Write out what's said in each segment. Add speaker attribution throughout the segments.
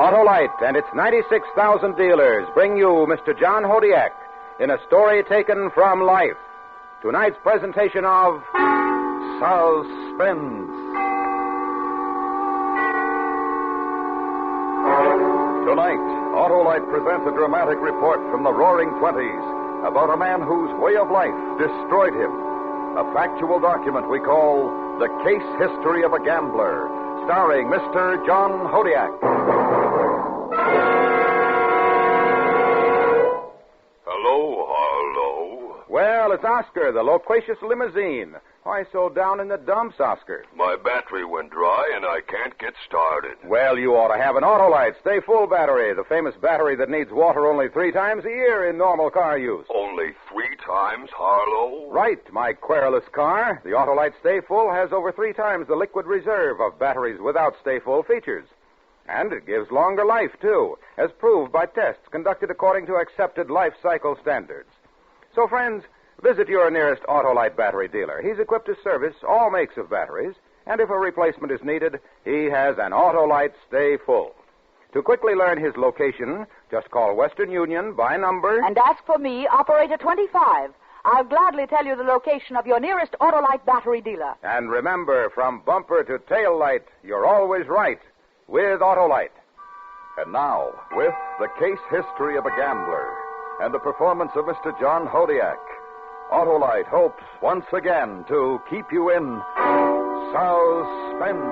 Speaker 1: Autolite and its 96,000 dealers bring you Mr. John Hodiak in a story taken from life. Tonight's presentation of Suspense.
Speaker 2: Tonight, Autolite presents a dramatic report from the Roaring Twenties about a man whose way of life destroyed him. A factual document we call The Case History of a Gambler, starring Mr. John Hodiak.
Speaker 3: Hello.
Speaker 1: Well, it's Oscar, the loquacious limousine. Why so down in the dumps, Oscar?
Speaker 3: My battery went dry and I can't get started.
Speaker 1: Well, you ought to have an Autolite Stay Full battery, the famous battery that needs water only 3 times a year in normal car use.
Speaker 3: Only 3 times, Harlow?
Speaker 1: Right, my querulous car. The Autolite Stay Full has over 3 times the liquid reserve of batteries without Stay Full features. And it gives longer life, too, as proved by tests conducted according to accepted life cycle standards. So, friends, visit your nearest Autolite battery dealer. He's equipped to service all makes of batteries, and if a replacement is needed, he has an Autolite Stay Full. To quickly learn his location, just call Western Union by number...
Speaker 4: And ask for me, Operator 25. I'll gladly tell you the location of your nearest Autolite battery dealer.
Speaker 1: And remember, from bumper to tail light, you're always right with Autolite.
Speaker 2: And now, with The Case History of a Gambler and the performance of Mr. John Hodiak, Autolite hopes once again to keep you in suspense.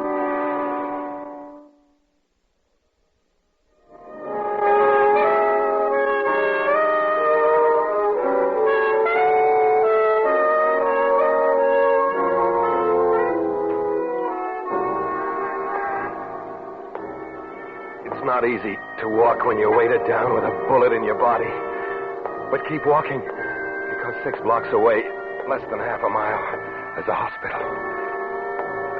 Speaker 5: It's not easy to walk when you're weighted down with a bullet in your body. But keep walking, because 6 blocks away, less than half a mile, is a hospital.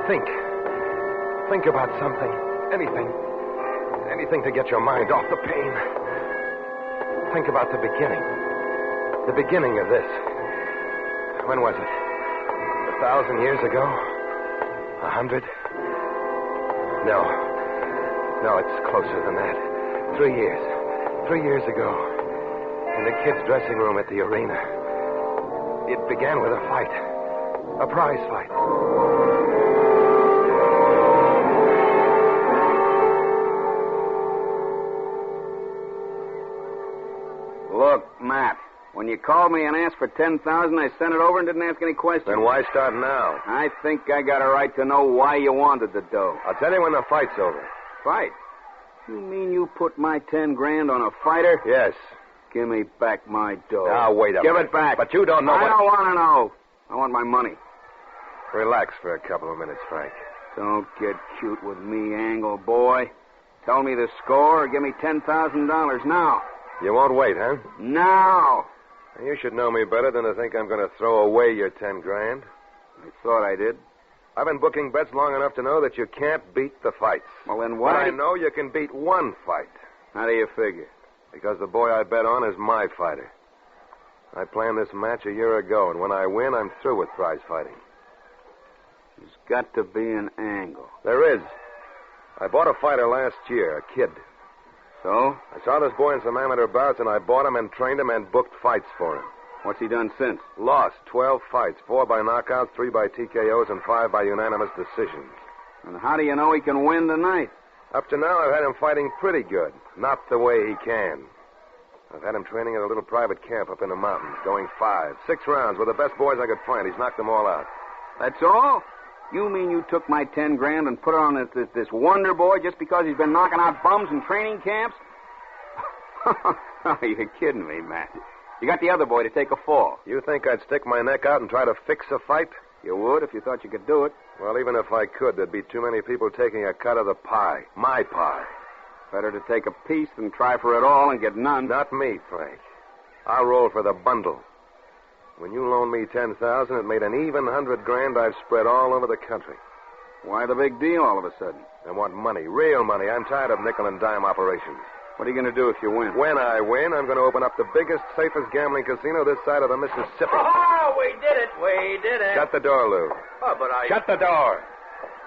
Speaker 5: Think about something, anything to get your mind off the pain. Think about the beginning of this. When was it? 1,000 years ago? 100? No, it's closer than that. 3 years. 3 years ago. In the kids' dressing room at the arena. It began with a fight. A prize fight.
Speaker 6: Look, Matt, when you called me and asked for $10,000, I sent it over and didn't ask any questions.
Speaker 5: Then why start now?
Speaker 6: I think I got a right to know why you wanted the dough.
Speaker 5: I'll tell you when the fight's over.
Speaker 6: Fight? You mean you put my 10 grand on a fighter?
Speaker 5: Yes.
Speaker 6: Give me back my dough.
Speaker 5: Now, wait a minute.
Speaker 6: Give it back.
Speaker 5: But you don't know
Speaker 6: I don't want to know. I want my money.
Speaker 5: Relax for a couple of minutes, Frank.
Speaker 6: Don't get cute with me, Angle boy. Tell me the score or give me $10,000 now.
Speaker 5: You won't wait, huh?
Speaker 6: Now.
Speaker 5: You should know me better than to think I'm going to throw away your 10 grand.
Speaker 6: I thought I did.
Speaker 5: I've been booking bets long enough to know that you can't beat the fights.
Speaker 6: Well, then
Speaker 5: But
Speaker 6: why?
Speaker 5: I know you can beat one fight.
Speaker 6: How do you figure?
Speaker 5: Because the boy I bet on is my fighter. I planned this match a year ago, and when I win, I'm through with prize fighting.
Speaker 6: There's got to be an angle.
Speaker 5: There is. I bought a fighter last year, a kid.
Speaker 6: So?
Speaker 5: I saw this boy in some amateur bouts, and I bought him and trained him and booked fights for him.
Speaker 6: What's he done since?
Speaker 5: Lost 12 fights, 4 by knockouts, 3 by TKOs, and 5 by unanimous decisions.
Speaker 6: And how do you know he can win tonight?
Speaker 5: Up to now, I've had him fighting pretty good. Not the way he can. I've had him training at a little private camp up in the mountains, going 5, 6 rounds with the best boys I could find. He's knocked them all out.
Speaker 6: That's all? You mean you took my 10 grand and put it on this wonder boy just because he's been knocking out bums in training camps? Oh, you're kidding me, Matt. You got the other boy to take a fall.
Speaker 5: You think I'd stick my neck out and try to fix a fight?
Speaker 6: You would if you thought you could do it.
Speaker 5: Well, even if I could, there'd be too many people taking a cut of the pie. My pie.
Speaker 6: Better to take a piece than try for it all and get none.
Speaker 5: Not me, Frank. I'll roll for the bundle. When you loaned me $10,000, it made an even 100 grand I've spread all over the country.
Speaker 6: Why the big deal all of a sudden?
Speaker 5: I want money, real money. I'm tired of nickel and dime operations.
Speaker 6: What are you going to do if you win?
Speaker 5: When I win, I'm going to open up the biggest, safest gambling casino this side of the Mississippi.
Speaker 7: Oh, we did it.
Speaker 5: Shut the door, Lou.
Speaker 7: Oh, but
Speaker 5: Shut the door.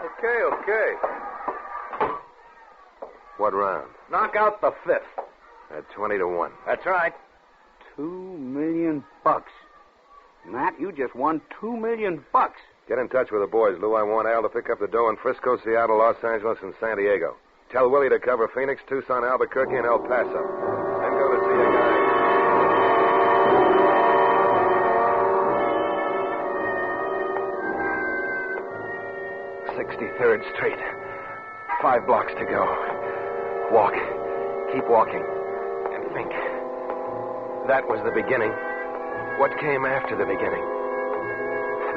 Speaker 7: Okay.
Speaker 5: What round?
Speaker 7: Knock out the fifth.
Speaker 5: At 20 to 1.
Speaker 7: That's right.
Speaker 6: $2 million. Matt, you just won $2 million.
Speaker 5: Get in touch with the boys, Lou. I want Al to pick up the dough in Frisco, Seattle, Los Angeles, and San Diego. Tell Willie to cover Phoenix, Tucson, Albuquerque, and El Paso. Then go to see a guy. 63rd Street. 5 blocks to go. Walk. Keep walking. And think. That was the beginning. What came after the beginning?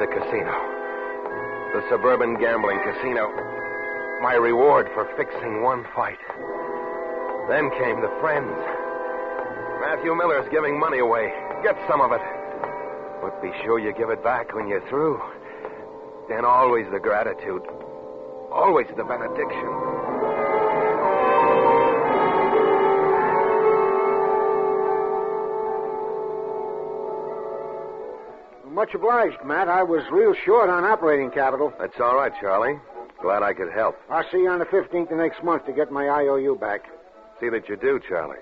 Speaker 5: The casino. The suburban gambling casino. My reward for fixing one fight. Then came the friends. Matthew Miller's giving money away. Get some of it. But be sure you give it back when you're through. Then always the gratitude. Always the benediction.
Speaker 8: Much obliged, Matt. I was real short on operating capital.
Speaker 5: That's all right, Charlie. Glad I could help.
Speaker 8: I'll see you on the 15th of next month to get my IOU back.
Speaker 5: See that you do, Charlie.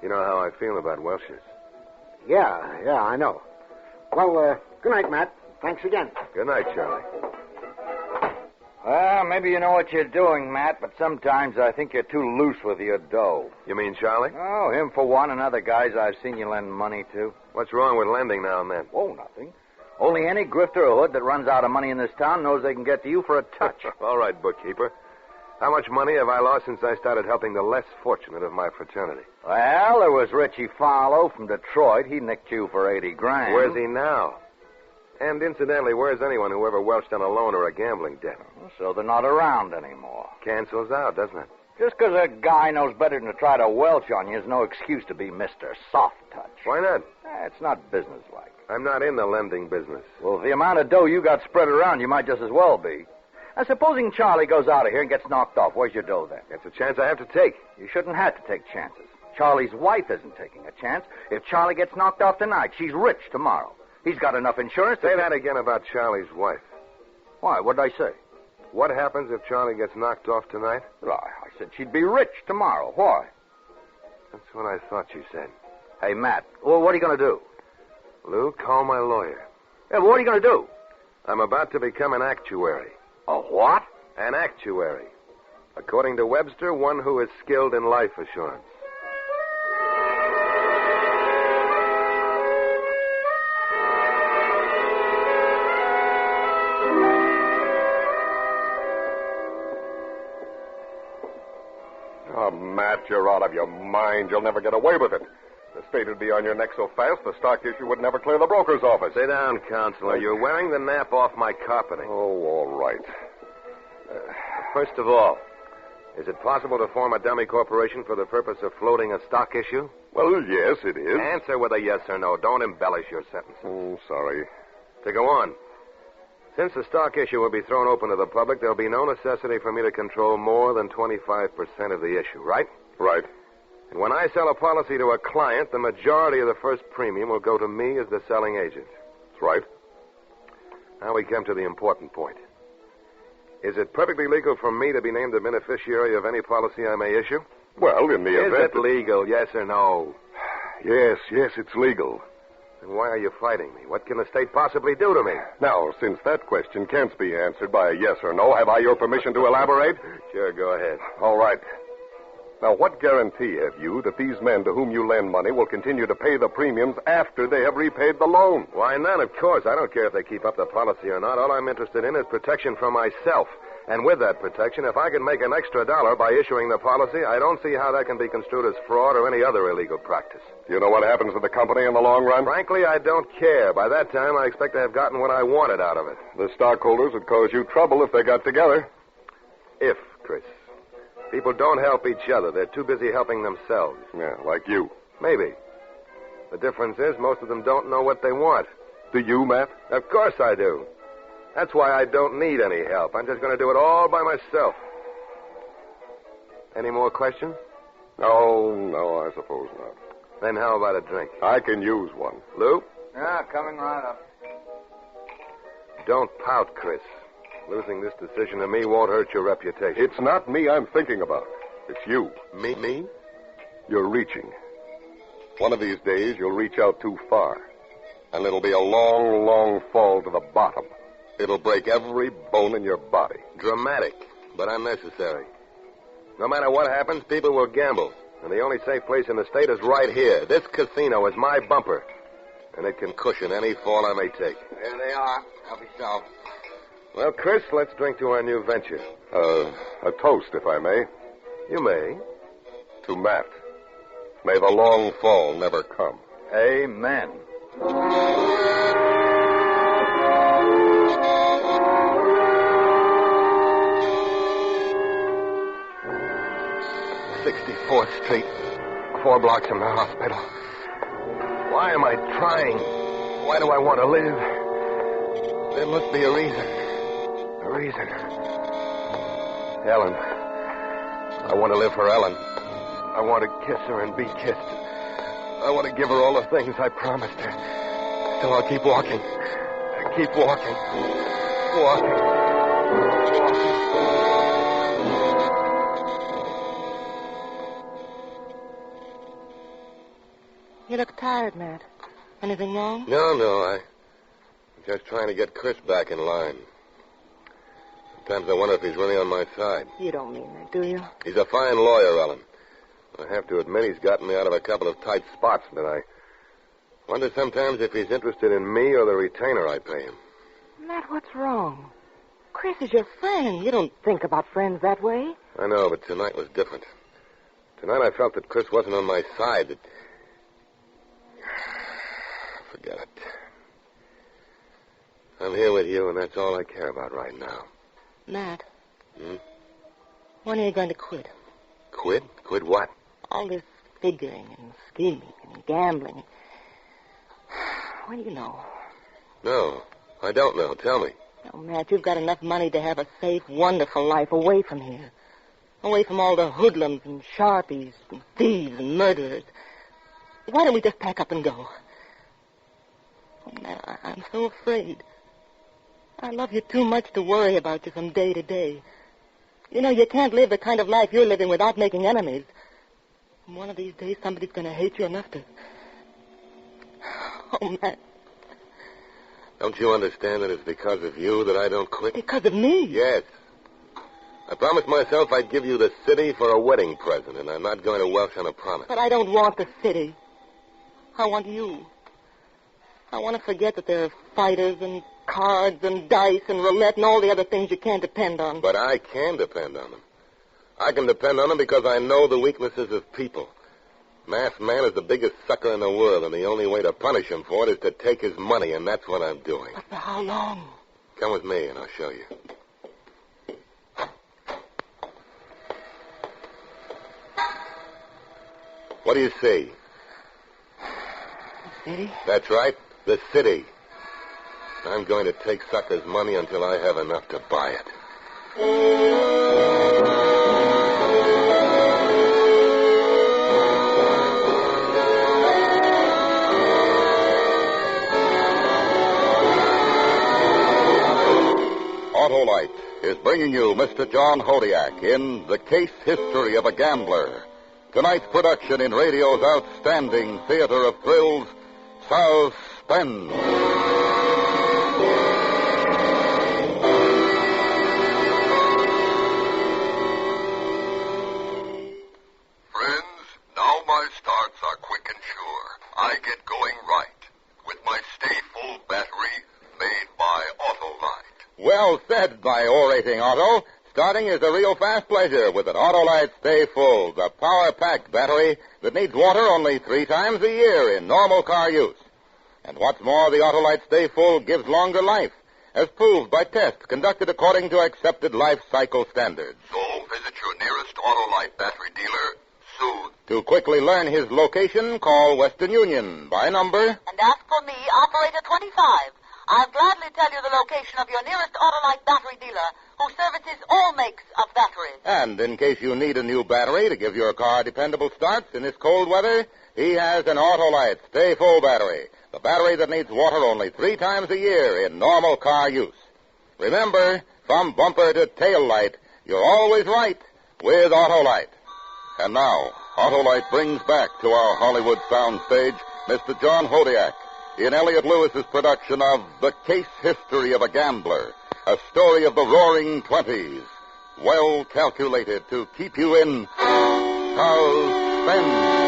Speaker 5: You know how I feel about Welshers.
Speaker 8: Yeah, I know. Well, good night, Matt. Thanks again.
Speaker 5: Good night, Charlie.
Speaker 7: Well, maybe you know what you're doing, Matt, but sometimes I think you're too loose with your dough.
Speaker 5: You mean Charlie?
Speaker 7: Oh, him for one, and other guys I've seen you lend money to.
Speaker 5: What's wrong with lending now and then?
Speaker 7: Oh, nothing. Only any grifter or hood that runs out of money in this town knows they can get to you for a touch.
Speaker 5: All right, bookkeeper. How much money have I lost since I started helping the less fortunate of my fraternity?
Speaker 7: Well, there was Richie Farlow from Detroit. He nicked you for $80,000.
Speaker 5: Where's he now? And incidentally, where's anyone who ever welched on a loan or a gambling debt?
Speaker 7: So they're not around anymore.
Speaker 5: Cancels out, doesn't it?
Speaker 7: Just because a guy knows better than to try to welch on you is no excuse to be Mr. Soft Touch.
Speaker 5: Why not?
Speaker 7: It's not businesslike.
Speaker 5: I'm not in the lending business.
Speaker 7: Well, the amount of dough you got spread around, you might just as well be. Now, supposing Charlie goes out of here and gets knocked off, where's your dough then?
Speaker 5: That's a chance I have to take.
Speaker 7: You shouldn't have to take chances. Charlie's wife isn't taking a chance. If Charlie gets knocked off tonight, she's rich tomorrow. He's got enough insurance to...
Speaker 5: Say that again about Charlie's wife.
Speaker 7: Why? What did I say?
Speaker 5: What happens if Charlie gets knocked off tonight?
Speaker 7: Well, I said she'd be rich tomorrow. Why?
Speaker 5: That's what I thought you said.
Speaker 7: Hey, Matt, well, what are you going to do?
Speaker 5: Lou, call my lawyer.
Speaker 7: Yeah, well, what are you going to do?
Speaker 5: I'm about to become an actuary.
Speaker 7: A what?
Speaker 5: An actuary. According to Webster, one who is skilled in life assurance.
Speaker 2: Oh, Matt, you're out of your mind. You'll never get away with it. The state would be on your neck so fast, the stock issue would never clear the broker's office.
Speaker 5: Sit down, Counselor. You're wearing the nap off my carpeting.
Speaker 2: Oh, all right.
Speaker 5: First of all, is it possible to form a dummy corporation for the purpose of floating a stock issue?
Speaker 2: Well, yes, it is.
Speaker 5: Answer with a yes or no. Don't embellish your sentence.
Speaker 2: Oh, sorry.
Speaker 5: To go on. Since the stock issue will be thrown open to the public, there'll be no necessity for me to control more than 25% of the issue, right?
Speaker 2: Right.
Speaker 5: And when I sell a policy to a client, the majority of the first premium will go to me as the selling agent.
Speaker 2: That's right.
Speaker 5: Now we come to the important point. Is it perfectly legal for me to be named the beneficiary of any policy I may issue?
Speaker 2: Well, in the event...
Speaker 5: Is it legal, yes or no?
Speaker 2: Yes, it's legal.
Speaker 5: Then why are you fighting me? What can the state possibly do to me?
Speaker 2: Now, since that question can't be answered by a yes or no, have I your permission to elaborate?
Speaker 5: Sure, go ahead.
Speaker 2: All right. Now, what guarantee have you that these men to whom you lend money will continue to pay the premiums after they have repaid the loan?
Speaker 5: Why, none, of course. I don't care if they keep up the policy or not. All I'm interested in is protection for myself. And with that protection, if I can make an extra dollar by issuing the policy, I don't see how that can be construed as fraud or any other illegal practice.
Speaker 2: Do you know what happens to the company in the long run?
Speaker 5: Frankly, I don't care. By that time, I expect to have gotten what I wanted out of it.
Speaker 2: The stockholders would cause you trouble if they got together.
Speaker 5: If, Chris. People don't help each other. They're too busy helping themselves.
Speaker 2: Yeah, like you.
Speaker 5: Maybe. The difference is most of them don't know what they want.
Speaker 2: Do you, Matt?
Speaker 5: Of course I do. That's why I don't need any help. I'm just going to do it all by myself. Any more questions?
Speaker 2: No, I suppose not.
Speaker 5: Then how about a drink?
Speaker 2: I can use one.
Speaker 5: Lou?
Speaker 7: Yeah, coming right up.
Speaker 5: Don't pout, Chris. Losing this decision to me won't hurt your reputation.
Speaker 2: It's not me I'm thinking about.
Speaker 9: It's you.
Speaker 10: Me?
Speaker 9: You're reaching. One of these days, you'll reach out too far. And it'll be a long, long fall to the bottom. It'll break every bone in your body.
Speaker 10: Dramatic, but unnecessary. No matter what happens, people will gamble. And the only safe place in the state is right here. This casino is my bumper. And it can cushion any fall I may take.
Speaker 7: There they are. Help yourself.
Speaker 10: Well, Chris, let's drink to our new venture.
Speaker 9: A toast, if I may.
Speaker 10: You may.
Speaker 9: To Matt. May the long fall never come.
Speaker 7: Amen.
Speaker 5: "64th Street, 4 blocks from the hospital. Why am I trying? Why do I want to live? There must be a reason. A reason. Ellen. I want to live for Ellen. I want to kiss her and be kissed. I want to give her all the things I promised her. So I'll keep walking. Keep walking. Walking.
Speaker 11: You look tired, Matt. Anything wrong?
Speaker 10: No. I'm just trying to get Chris back in line. Sometimes I wonder if he's really on my side.
Speaker 11: You don't mean that, do you?
Speaker 10: He's a fine lawyer, Ellen. I have to admit he's gotten me out of a couple of tight spots, but I wonder sometimes if he's interested in me or the retainer I pay him.
Speaker 11: Matt, what's wrong? Chris is your friend. You don't think about friends that way.
Speaker 10: I know, but tonight was different. Tonight I felt that Chris wasn't on my side, that... Forget it. I'm here with you, and that's all I care about right now.
Speaker 11: Matt.
Speaker 10: Hmm?
Speaker 11: When are you going to quit?
Speaker 10: Quit? Quit what?
Speaker 11: All this figuring and scheming and gambling. What do you know?
Speaker 10: No, I don't know. Tell me.
Speaker 11: Oh, Matt, you've got enough money to have a safe, wonderful life away from here. Away from all the hoodlums and sharpies and thieves and murderers. Why don't we just pack up and go? Oh, Matt, I'm so afraid. I love you too much to worry about you from day to day. You know, you can't live the kind of life you're living without making enemies. And one of these days, somebody's going to hate you enough to... Oh, Matt.
Speaker 10: Don't you understand that it's because of you that I don't quit?
Speaker 11: Because of me?
Speaker 10: Yes. I promised myself I'd give you the city for a wedding present, and I'm not going to welch on a promise.
Speaker 11: But I don't want the city. I want you. I want to forget that there are fighters and cards and dice and roulette and all the other things you can't depend on.
Speaker 10: But I can depend on them. I can depend on them because I know the weaknesses of people. Masked Man is the biggest sucker in the world, and the only way to punish him for it is to take his money, and that's what I'm doing.
Speaker 11: But for how long?
Speaker 10: Come with me, and I'll show you. What do you see?
Speaker 11: The city?
Speaker 10: That's right, the city. I'm going to take suckers' money until I have enough to buy it.
Speaker 2: Autolite is bringing you Mr. John Hodiak in The Case History of a Gambler. Tonight's production in radio's outstanding theater of thrills, Suspense.
Speaker 3: Friends, now my starts are quick and sure. I get going right with my Stay Full battery made by Autolite.
Speaker 2: Well said by orating Auto. Starting is a real fast pleasure with an Autolite Stay Full, the power-packed battery that needs water only 3 times a year in normal car use. And what's more, the Autolite Stay Full gives longer life, as proved by tests conducted according to accepted life cycle standards.
Speaker 3: So visit your nearest Autolite battery dealer soon.
Speaker 2: To quickly learn his location, call Western Union by number...
Speaker 4: And ask for me, Operator 25. I'll gladly tell you the location of your nearest Autolite battery dealer who services all makes of batteries.
Speaker 2: And in case you need a new battery to give your car dependable starts in this cold weather, he has an Autolite Stay Full battery, the battery that needs water only 3 times a year in normal car use. Remember, from bumper to tail light, you're always right with Autolite. And now, Autolite brings back to our Hollywood soundstage Mr. John Hodiak in Elliot Lewis's production of The Case History of a Gambler, a story of the Roaring '20s, well calculated to keep you in suspense.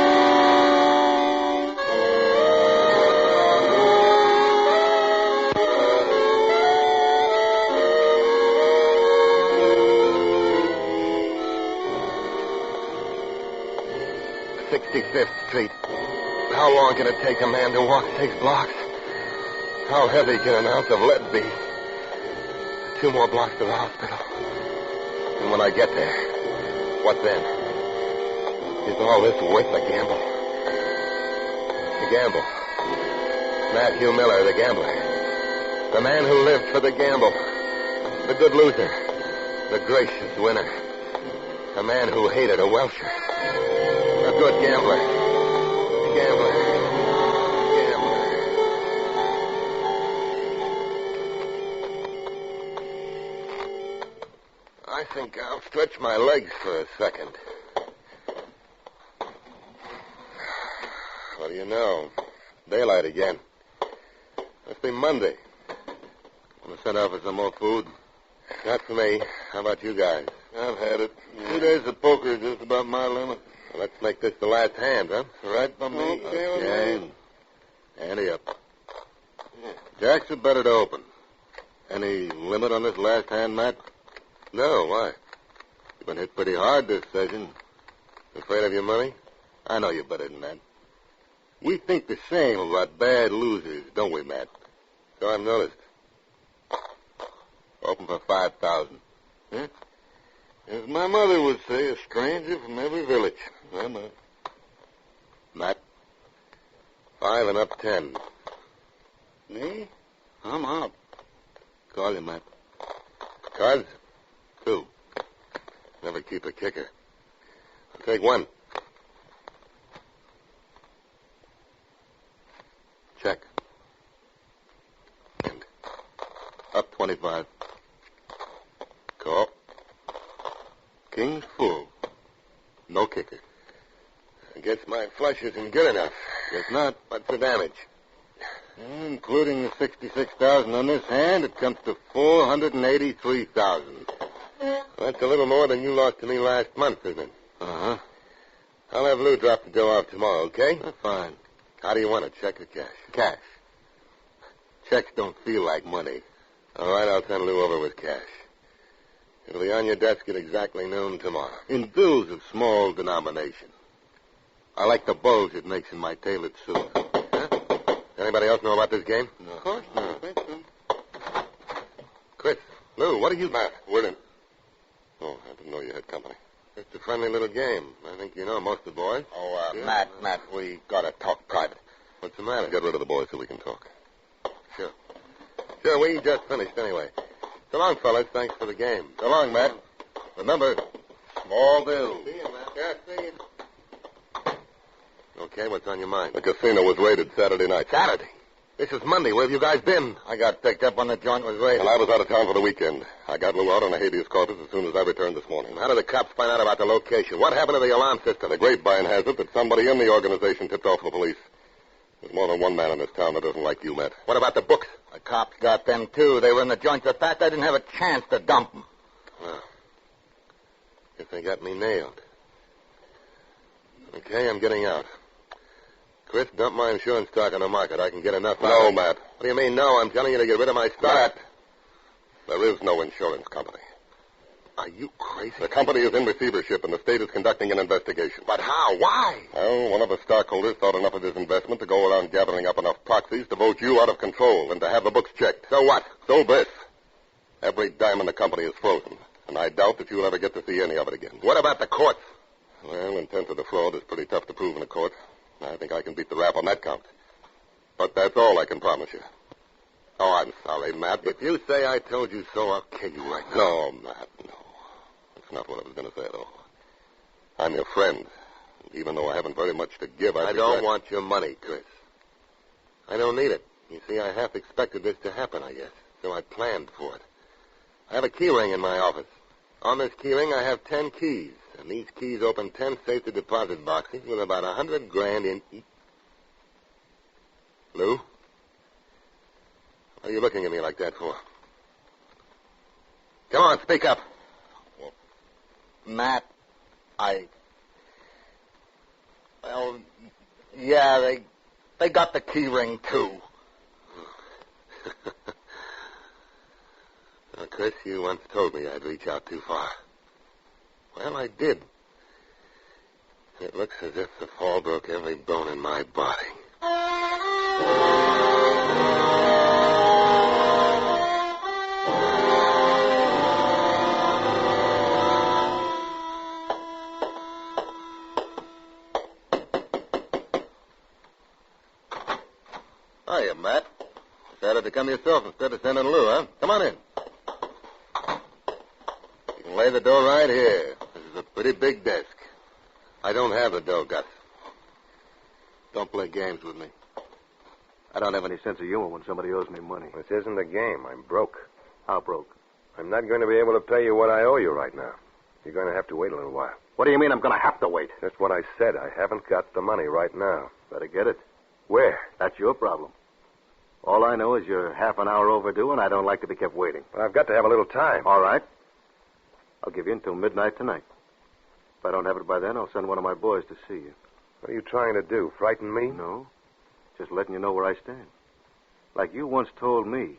Speaker 10: Street. How long can it take a man to walk 6 blocks? How heavy can an ounce of lead be? 2 more blocks to the hospital. And when I get there, what then? Is all this worth the gamble? The gamble. Matthew Miller, the gambler. The man who lived for the gamble. The good loser. The gracious winner. A man who hated a Welsher. A good gambler. Gambler. I think I'll stretch my legs for a second. What do you know? Daylight again. Must be Monday. Want to send out for some more food? Not for me. How about you guys? I've had it. 2 days of poker is just about my limit. Well, let's make this the last hand, huh? Right by me. Okay. Ante up. Jacks are better to open. Any limit on this last hand, Matt? No, why? You've been hit pretty hard this session. Afraid of your money? I know you're better than that. We think the same about bad losers, don't we, Matt? So I've noticed. Open for 5,000. Huh? As my mother would say, a stranger from every village. I'm up. Matt? 5 and up 10. Me? I'm out. Call you, Matt. Cards? 2. Never keep a kicker. I'll take 1. Check. And up 25. Call. King's full. No kicker. I guess my flush isn't good enough. Guess not. What's the damage? Including the 66,000 on this hand, it comes to 483,000. That's a little more than you lost to me last month, isn't it? Uh-huh. I'll have Lou drop the dough off tomorrow, okay? Fine. How do you want it, check or cash? Cash. Checks don't feel like money. All right, I'll send Lou over with cash. It'll be on your desk at exactly noon tomorrow. In bills of small denomination. I like the bulge it makes in my tailored suit. Huh? Anybody else know about this game? No. Of course not. Chris, Lou, what are you... Matt, we're in. Oh, I didn't know you had company. It's a friendly little game. I think you know most of the boys. Oh, yeah. Matt, we gotta talk private. What's the matter? Get rid of the boys so we can talk. Sure. Sure, we just finished anyway. So long, fellas. Thanks for the game. So long, Matt. Remember, small deal. See you, Matt. Yeah, see you. Okay, what's on your mind?
Speaker 9: The casino was raided Saturday night.
Speaker 10: Saturday? This is Monday. Where have you guys been? I got picked up when the joint was raided.
Speaker 9: And I was out of town for the weekend. I got Lou out on a habeas corpus as soon as I returned this morning.
Speaker 10: How did the cops find out about the location? What happened to the alarm system?
Speaker 9: The grapevine has it that somebody in the organization tipped off the police. There's more than one man in this town that doesn't like you, Matt.
Speaker 10: What about the books? The cops got them, too. They were in the joint so fast I didn't have a chance to dump them. Well, guess they got me nailed. Okay, I'm getting out. Chris, dump my insurance stock on the market. I can get enough out.
Speaker 9: No, Matt.
Speaker 10: What do you mean, no? I'm telling you to get rid of my stock.
Speaker 9: Matt, there is no insurance company.
Speaker 10: Are you crazy?
Speaker 9: The company is in receivership, and the state is conducting an investigation.
Speaker 10: But how? Why?
Speaker 9: Well, one of the stockholders thought enough of his investment to go around gathering up enough proxies to vote you out of control and to have the books checked.
Speaker 10: So what?
Speaker 9: So this. Every dime in the company is frozen, and I doubt that you'll ever get to see any of it again.
Speaker 10: What about the courts?
Speaker 9: Well, intent to defraud is pretty tough to prove in a court. I think I can beat the rap on that count. But that's all I can promise you. Oh, I'm sorry, Matt, but...
Speaker 10: If you say I told you so, I'll kill you right now.
Speaker 9: No, Matt, no. That's not what I was going to say at all. I'm your friend. Even though I haven't very much to give,
Speaker 10: I don't want your money, Chris. I don't need it. You see, I half expected this to happen, I guess. So I planned for it. I have a key ring in my office. On this key ring, I have 10 keys. And these keys open 10 safety deposit boxes with about $100,000 in each. Lou? What are you looking at me like that for? Come on, speak up.
Speaker 7: Well, Matt, well, yeah, they got the key ring, too.
Speaker 10: Now, Chris, you once told me I'd reach out too far. Well, I did. It looks as if the fall broke every bone in my body. Hiya, Matt. Decided to come yourself instead of sending Lou, huh? Come on in. You can lay the dough right here. This is a pretty big desk. I don't have the dough, Gus. Don't play games with me.
Speaker 5: I don't have any sense of humor when somebody owes me money.
Speaker 9: This isn't a game. I'm broke.
Speaker 5: How broke?
Speaker 9: I'm not going to be able to pay you what I owe you right now. You're going to have to wait a little while.
Speaker 5: What do you mean I'm going to have to wait?
Speaker 9: That's what I said. I haven't got the money right now.
Speaker 5: Better get it.
Speaker 9: Where?
Speaker 5: That's your problem. All I know is you're half an hour overdue, and I don't like to be kept waiting.
Speaker 9: Well, I've got to have a little time.
Speaker 5: All right. I'll give you until midnight tonight. If I don't have it by then, I'll send one of my boys to see you.
Speaker 9: What are you trying to do, frighten me?
Speaker 5: No. Just letting you know where I stand. Like you once told me,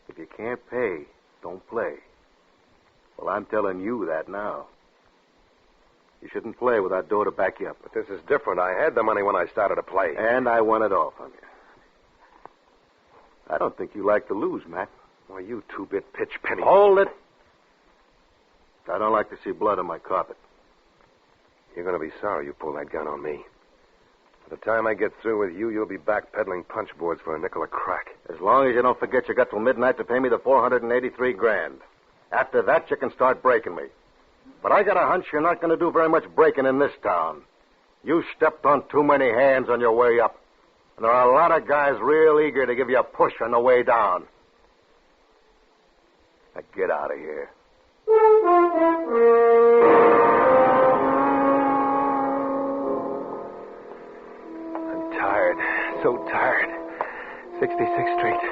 Speaker 5: if you can't pay, don't play. Well, I'm telling you that now. You shouldn't play with that door to back you up.
Speaker 9: But this is different. I had the money when I started to play.
Speaker 5: And I won it all from you. I don't think you like to lose, Matt.
Speaker 9: Why, you two-bit pitch penny.
Speaker 5: Hold it. I don't like to see blood on my carpet.
Speaker 9: You're going to be sorry you pulled that gun on me. By the time I get through with you, you'll be back peddling punch boards for a nickel a crack.
Speaker 5: As long as you don't forget you got till midnight to pay me the $483,000. After that, you can start breaking me. But I got a hunch you're not going to do very much breaking in this town. You stepped on too many hands on your way up. And there are a lot of guys real eager to give you a push on the way down. Now get out of here.
Speaker 9: I'm tired. So tired. 66th Street.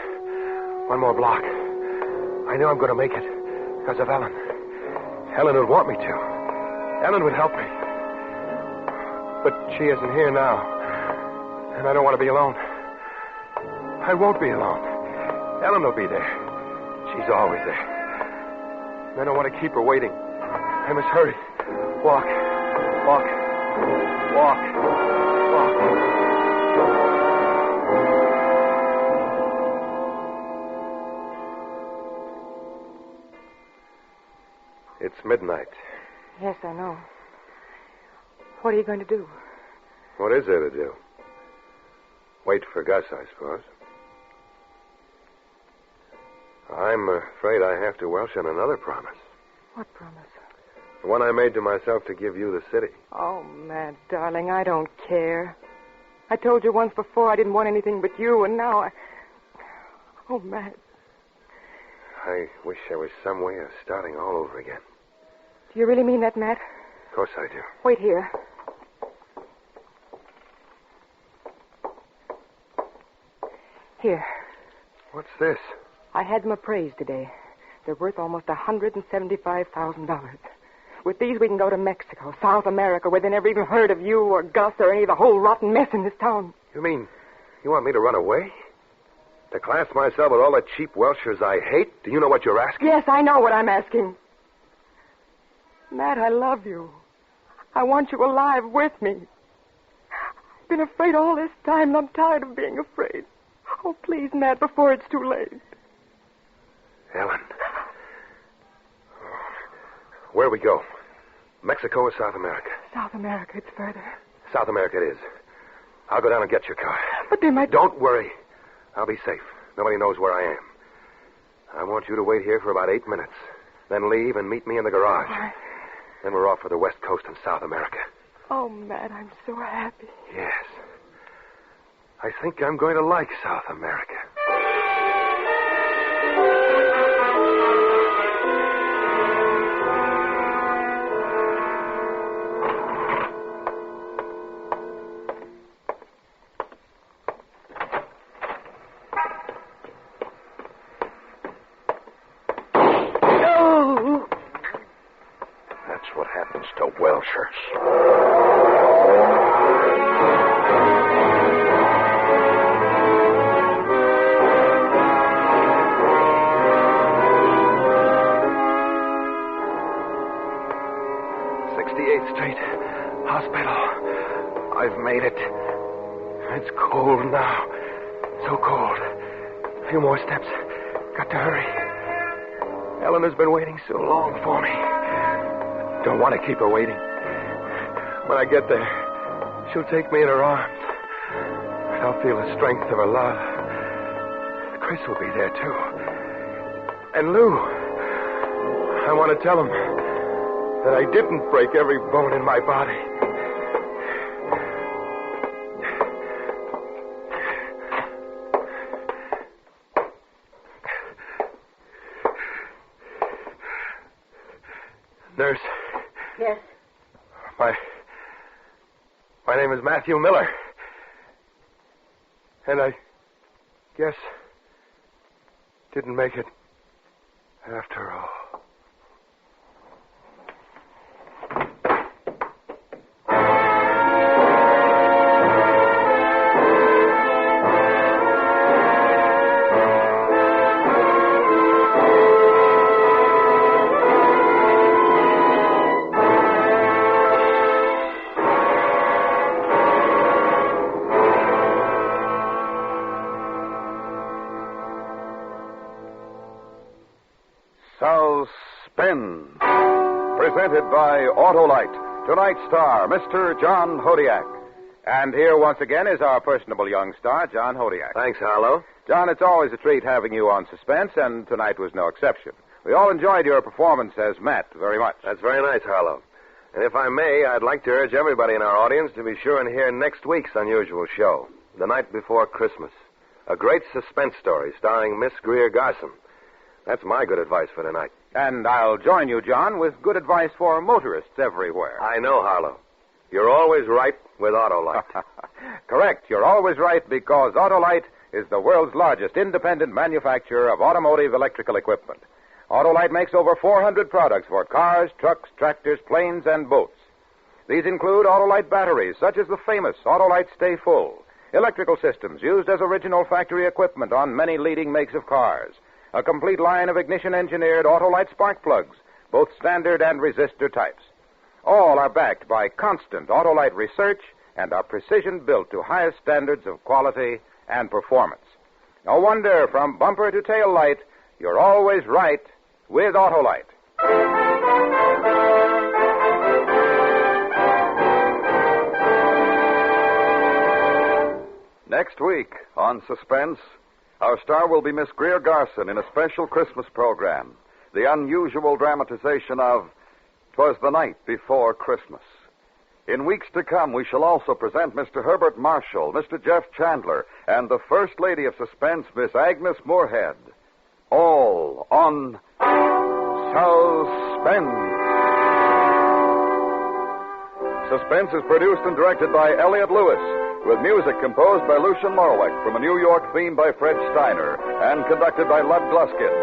Speaker 9: One more block. I know I'm going to make it because of Ellen. Ellen would want me to. Ellen would help me. But she isn't here now. And I don't want to be alone. I won't be alone. Ellen will be there. She's always there. And I don't want to keep her waiting. I must hurry. Walk. Walk. Walk. Walk. It's midnight.
Speaker 12: Yes, I know. What are you going to do?
Speaker 9: What is there to do? Wait for Gus, I suppose. I'm afraid I have to welch on another promise.
Speaker 12: What promise?
Speaker 9: The one I made to myself to give you the city.
Speaker 12: Oh, Matt, darling, I don't care. I told you once before I didn't want anything but you, and now I... Oh, Matt.
Speaker 9: I wish there was some way of starting all over again.
Speaker 12: Do you really mean that, Matt?
Speaker 9: Of course I do.
Speaker 12: Wait here. Here.
Speaker 9: What's this?
Speaker 12: I had them appraised today. They're worth almost $175,000. With these, we can go to Mexico, South America, where they never even heard of you or Gus or any of the whole rotten mess in this town.
Speaker 9: You mean you want me to run away? To class myself with all the cheap Welshers I hate? Do you know what you're asking?
Speaker 12: Yes, I know what I'm asking. Matt, I love you. I want you alive with me. I've been afraid all this time, and I'm tired of being afraid. Oh, please, Matt, before it's too late.
Speaker 9: Ellen. Where we go? Mexico or South America?
Speaker 12: South America, it's further.
Speaker 9: South America it is. I'll go down and get your car.
Speaker 12: But they might...
Speaker 9: Don't worry. I'll be safe. Nobody knows where I am. I want you to wait here for about 8 minutes. Then leave and meet me in the garage. Then we're off for the West Coast and South America.
Speaker 12: Oh, Matt, I'm so happy.
Speaker 9: Yes. I think I'm going to like South America.
Speaker 2: happens to Welshers.
Speaker 9: Street Hospital. I've made it. It's cold now. So cold. A few more steps. Got to hurry. Ellen has been waiting so long for me. Don't want to keep her waiting. When I get there, she'll take me in her arms. I'll feel the strength of her love. Chris will be there, too. And Lou. I want to tell him that I didn't break every bone in my body. Nurse.
Speaker 11: Yes?
Speaker 9: My name is Matthew Miller. And I guess didn't make it after all.
Speaker 2: Suspense, presented by Autolite. Tonight's star, Mr. John Hodiak.
Speaker 1: And here once again is our personable young star, John Hodiak.
Speaker 5: Thanks, Harlow.
Speaker 1: John, it's always a treat having you on Suspense, and tonight was no exception. We all enjoyed your performance as Matt very much.
Speaker 5: That's very nice, Harlow. And if I may, I'd like to urge everybody in our audience to be sure and hear next week's unusual show, The Night Before Christmas. A great suspense story starring Miss Greer Garson. That's my good advice for tonight.
Speaker 1: And I'll join you, John, with good advice for motorists everywhere.
Speaker 5: I know, Harlow. You're always right with Autolite.
Speaker 1: Correct. You're always right because Autolite is the world's largest independent manufacturer of automotive electrical equipment. Autolite makes over 400 products for cars, trucks, tractors, planes, and boats. These include Autolite batteries, such as the famous Autolite Stay Full, electrical systems used as original factory equipment on many leading makes of cars, a complete line of ignition-engineered Autolite spark plugs, both standard and resistor types. All are backed by constant Autolite research and are precision-built to highest standards of quality and performance. No wonder, from bumper to tail light, you're always right with Autolite.
Speaker 2: Next week on Suspense, our star will be Miss Greer Garson in a special Christmas program, the unusual dramatization of 'Twas the Night Before Christmas. In weeks to come, we shall also present Mr. Herbert Marshall, Mr. Jeff Chandler, and the First Lady of Suspense, Miss Agnes Moorehead. All on Suspense. Suspense is produced and directed by Elliott Lewis, with music composed by Lucian Morwick from a New York theme by Fred Steiner and conducted by Lud Gluskin.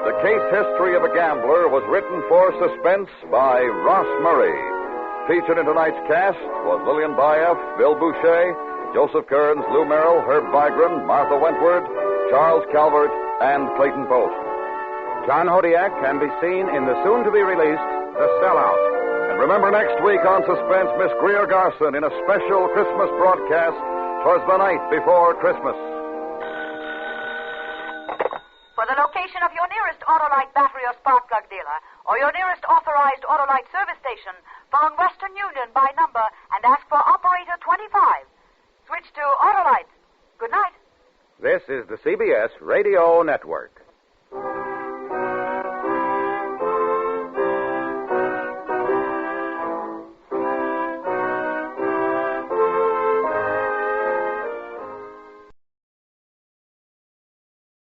Speaker 2: The Case History of a Gambler was written for Suspense by Ross Murray. Featured in tonight's cast was Lillian Baeff, Bill Boucher, Joseph Kearns, Lou Merrill, Herb Vigran, Martha Wentworth, Charles Calvert, and Clayton Post.
Speaker 1: John Hodiak can be seen in the soon-to-be-released The Sellout.
Speaker 2: And remember next week on Suspense, Miss Greer Garson in a special Christmas broadcast, 'Twas the Night Before Christmas.
Speaker 4: For the location of your nearest Autolite battery or spark plug dealer, or your nearest authorized Autolite service station, phone Western Union by number and ask for Operator 25. Switch to Autolite. Good night.
Speaker 1: This is the CBS Radio Network.